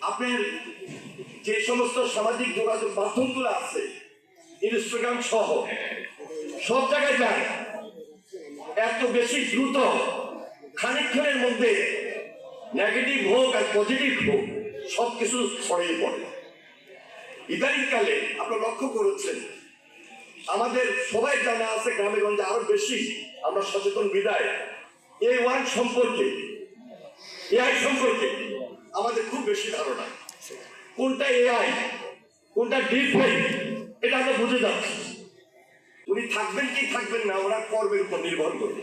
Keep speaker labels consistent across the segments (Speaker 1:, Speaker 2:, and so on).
Speaker 1: আপনার যে সমস্ত সামাজিক যোগাযোগ মাধ্যমগুলো আছে, ইনস্টাগ্রাম সহ সব জায়গায় যান, এত বেশি দ্রুত খানিকক্ষণের মধ্যে নেগেটিভ হোক আর পজিটিভ হোক সবকিছু ছড়িয়ে পড়ে। ইদানিংকালে আপনারা লক্ষ্য করেছেন, আমাদের সবাই জানা আছে গ্রামে গঞ্জে আরো বেশি আমরা সচেতন বিদায় AI সম্পর্কে, AI সম্পর্কে আমাদের খুব বেশি ধারণা। কোনটা AI, কোনটা ডিপফেক, এটা আমরা বুঝে যাচ্ছি। উনি থাকবেন কি থাকবেন না ওনার কর্মের উপর নির্ভর করবে,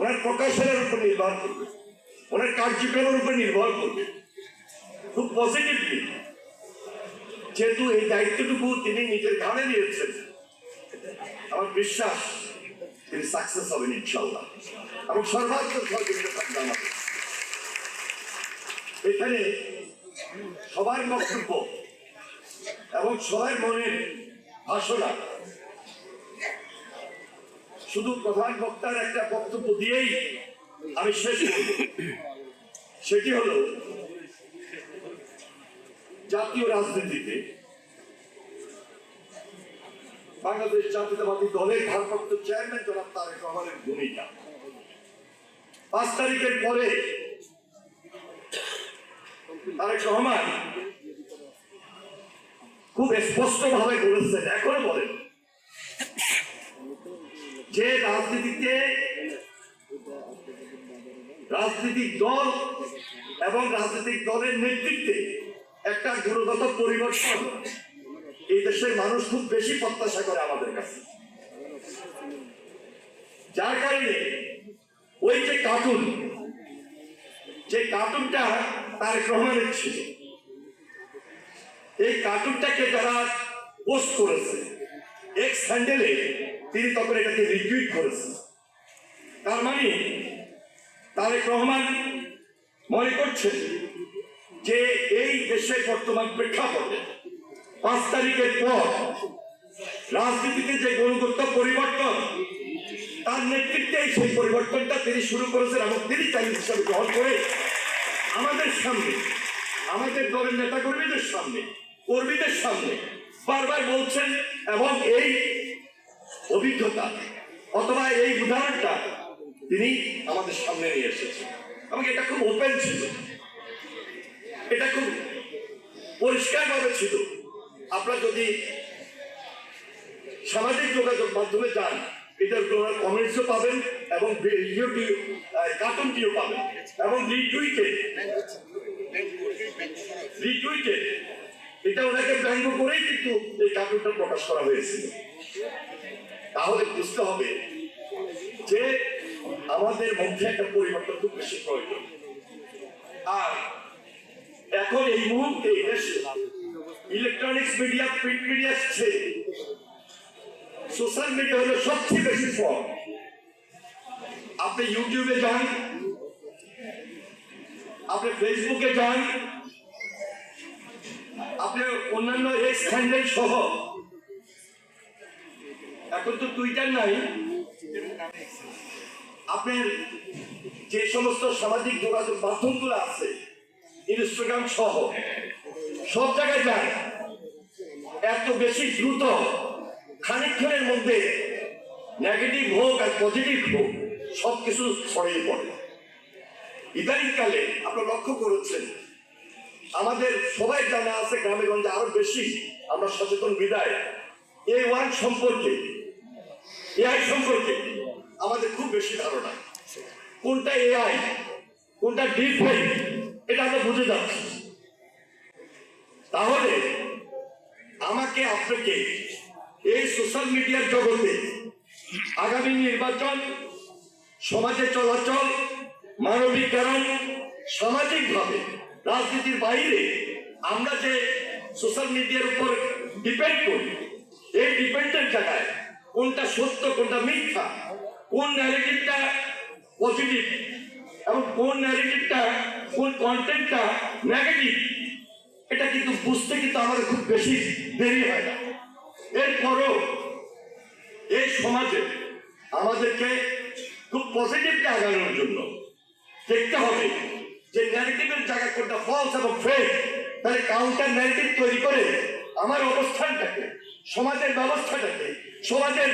Speaker 1: ওনার প্রকাশনের উপর নির্ভর করবে, ওনার কার্যক্রমের উপর নির্ভর করবে। খুব পজিটিভলি যেহেতু এই দায়িত্বটুকু তিনি নিজের ঘাড়ে নিয়েছেন, আমার বিশ্বাস তিনি সাকসেস হবেন ইনশাআল্লাহ, এবং সর্বাত্মক সহযোগিতা থাকবে আমাদের। এখানে সবার বক্তব্য এবং সবার মনের ভাষণা শুধু প্রধান বক্তার একটা বক্তব্য দিয়েই আমি শেষ করব। সেটি হলো, জাতীয় রাজনীতিতে বাংলাদেশ জাতীয়তাবাদী দলের ভারপ্রাপ্ত চেয়ারম্যান জনাব তারেক রহমানের ভূমিকা। 5 তারিখের পরে তারেক রহমান খুব স্পষ্ট ভাবে বলেছেন, এখনো বলেন, যে রাজনীতিতে রাজনৈতিক দল এবং রাজনৈতিক দলের নেতৃত্বে একটা গুণগত পরিবর্তন এই দেশের মানুষ খুব বেশি প্রত্যাশা করে আমাদের কাছে। যার কারণে ওই যে কার্টুনটা তারেক রহমানের ছিল, এই কার্টুনটাকে যারা পোস্ট করেছে এক্স হ্যান্ডেলে, তিনি তখন এটাকে রিটুইট করেছেন। তার মানে তারেক রহমান মনে করছেন যে এই দেশের বর্তমান প্রেক্ষাপটে 5 তারিখের পর রাজনীতিতে যে গুণগত পরিবর্তন, তার নেতৃত্বে সেই পরিবর্তনটা তিনি শুরু করেছেন এবং তিনি চ্যালেঞ্জ হিসাবে গ্রহণ করে আমাদের সামনে, আমাদের দলের নেতা কর্মীদের সামনে, কর্মীদের সামনে বারবার বলছেন এবং এই অভিজ্ঞতা অথবা এই উদাহরণটা তিনি আমাদের সামনে নিয়ে এসেছেন। এবং এটা খুব ওপেন ছিল, এটা খুব পরিষ্কারভাবে ছিল। আপনারা যদি সামাজিক যোগাযোগ মাধ্যমে যান, এটার কমেন্টসও পাবেন এবং কার্টুনটিও পাবেন, এবং রিটুইটে এটা ওনাকে ব্যঙ্গ করেই কিন্তু এই কার্টুনটা প্রকাশ করা হয়েছিল। তাহলে বুঝতে হবে যে আমাদের মধ্যে একটা পরিবর্তন খুব বেশি প্রয়োজন। আর এখন এই মুহূর্তে দেশে ইলেকট্রনিক্স মিডিয়া, প্রিন্ট মিডিয়া ছেড়ে সোশ্যাল মিডিয়া হলো সবচেয়ে বেশি ফর্ম। আপনি ইউটিউবে যান, আপনি ফেসবুকে যান, আপনি অন্যান্য এক্স হ্যান্ডেল সহ, এখন তো টুইটার নাই, আপনার যে সমস্ত সামাজিক যোগাযোগ মাধ্যমগুলো আছে, ইনস্টাগ্রাম সহ সব জায়গায় যান, এত বেশি দ্রুত খানিকক্ষণের মধ্যে নেগেটিভ হোক আর পজিটিভ হোক সবকিছু ছড়িয়ে পড়ে। ইদানিংকালে আপনারা লক্ষ্য করেছেন, আমাদের সবাই জানা আছে গ্রামে গঞ্জে আরো বেশি আমরা সচেতন বিদায় AI সম্পর্কে আমাদের খুব বেশি ধারণা। কোনটা AI, কোনটা ডিপফেক, এটা আমরা বুঝে যাচ্ছি। তাহলে আমাকে আপনাকে এই সোশ্যাল মিডিয়ার জগতে আগামী নির্বাচন, সমাজে চলাচল, মানবিকরণ, সামাজিকভাবে রাজনীতির বাইরে আমরা যে সোশ্যাল মিডিয়ার উপর ডিপেন্ড করি, এই ডিপেন্ডের জায়গায় কোনটা সত্য, কোনটা মিথ্যা, কোন ন্যারেটিভটা পজিটিভ এবং কোন ন্যারেটিভটা, কোন কন্টেন্টটা নেগেটিভ, এটা কিন্তু বুঝতে কিন্তু আমাদের খুব বেশি দেরি হয় না। এরপরও এই সমাজে আমাদেরকে খুব পজিটিভলি আগানোর জন্য দেখতে হবে যে ন্যারেটিভের জায়গা কোনটা ফলস এবং ফেক, তাহলে কাউন্টার ন্যারেটিভ তৈরি করে আমার অবস্থানটাকে, সমাজের ব্যবস্থাটাকে, সমাজের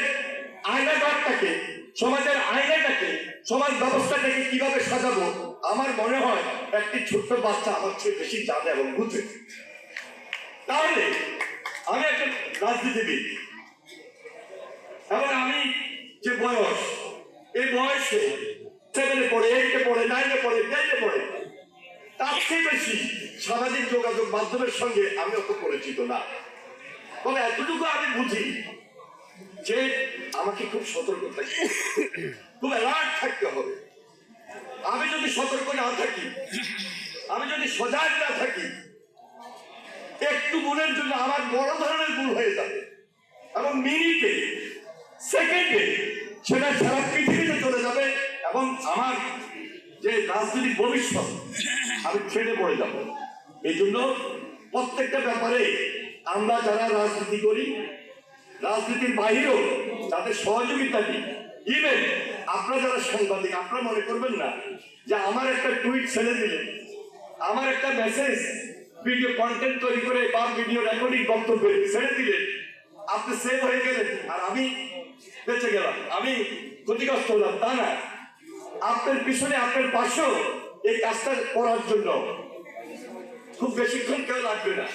Speaker 1: আয়নাঘরটাকে, সমাজের আয়নাটাকে, সমাজ ব্যবস্থাটাকে কিভাবে সাজাবো, আমার মনে হয় একটি ছোট্ট বাচ্চা আমার চেয়ে বেশি জানে এবং বুঝে। তাহলে আমি একটা রাজনীতিবিদ এবং আমি যে বয়স, এই বয়সে 7-এ পড়ে, 8-এ পড়ে, 9-এ পড়ে, 10-এ পড়ে, তার চেয়ে বেশি সামাজিক যোগাযোগ মাধ্যমের সঙ্গে আমি অত পরিচিত না। তবে এতটুকু আমি বুঝি যে আমাকে খুব সতর্ক থাকতে, খুব অ্যালার্ট থাকতে হবে। আমি যদি সতর্ক না থাকি, আমি যদি সজাগ না থাকি, একটু ভুলের জন্য আমার বড় ধরনের ভুল হয়ে যাবে এবং মিনিটে, সেকেন্ডে সেটা সারা পৃথিবীতে চলে যাবে এবং আমার যে রাজনৈতিক ভবিষ্যৎ আমি ছেড়ে পড়ে যাব। এই জন্য প্রত্যেকটা ব্যাপারে আমরা যারা রাজনীতি করি, রাজনীতির বাহিরেও তাদের সহযোগিতা দিই। ইভেন আপনারা যারা সাংবাদিক, আপনারা মনে করবেন না যে আমার একটা টুইট ছেড়ে দিলেন, আমার একটা মেসেজ ভিডিও কন্টেন্ট তৈরি করে বা ভিডিও রেকর্ডিং বক্তব্য ছেড়ে দিলেন, আপনি সেভ হয়ে গেলেন আর আমি বেঁচে গেলাম, আমি ক্ষতিগ্রস্ত হলাম, তা না। আপনার পিছনে, আপনার পাশেও এই কাজটা করার জন্য খুব বেশিক্ষণ কেউ লাগবে না,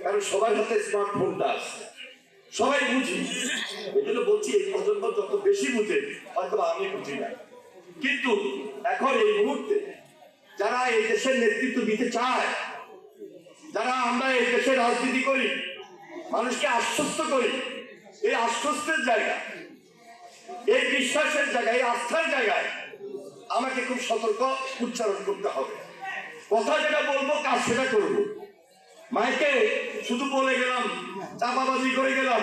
Speaker 1: কারণ সবার হাতে স্মার্টফোনটা আছে, সবাই বুঝি। এই জন্য বলছি এই প্রজন্ম যত বেশি বুঝে হয়তো আমি বুঝি না, কিন্তু এখন এই মুহূর্তে যারা এই দেশের নেতৃত্ব দিতে চায়, যারা আমরা এই দেশে রাজনীতি করি, মানুষকে আশ্বস্ত করি, এই আশ্বস্তের জায়গা, এই বিশ্বাসের জায়গায়, এই আস্থার জায়গায় আমাকে খুব সতর্ক উচ্চারণ করতে হবে। কথা যেটা বলবো, কাজ সেটা করবো। মাইকে শুধু বলে গেলাম, চাপাবাজি করে গেলাম,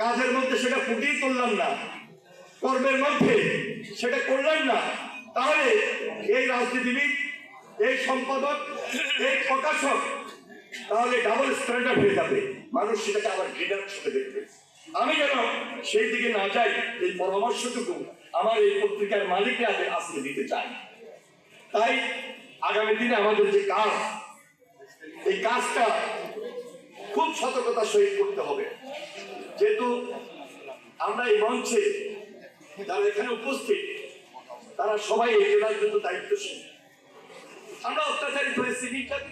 Speaker 1: কাজের মধ্যে সেটা ফুটিয়ে তুললাম না, কর্মের মধ্যে সেটা করলাম না, তাহলে এই রাজনীতিবিদ, এই সম্পাদক, এই প্রকাশক তাহলে ডাবল স্ট্যান্ডার্ড হয়ে যাবে, মানুষ সেটাকে আবার ঘৃণার চোখে দেখবে। আমি যেন সেই দিকে না যাই, এই পরামর্শটুকু আমার এই পত্রিকার মালিকরা আজকে দিতে চাই। তাই আগামী দিনে আমাদের যে কাজ, এই কাজটা খুব সতর্কতার সহিত করতে হবে। যেহেতু আমরা এই মঞ্চে যারা এখানে উপস্থিত, তারা সবাই এই জেলার জন্য দায়িত্বশীল। আমরা অত্যাচারিত হয়েছি, নির্যাতিত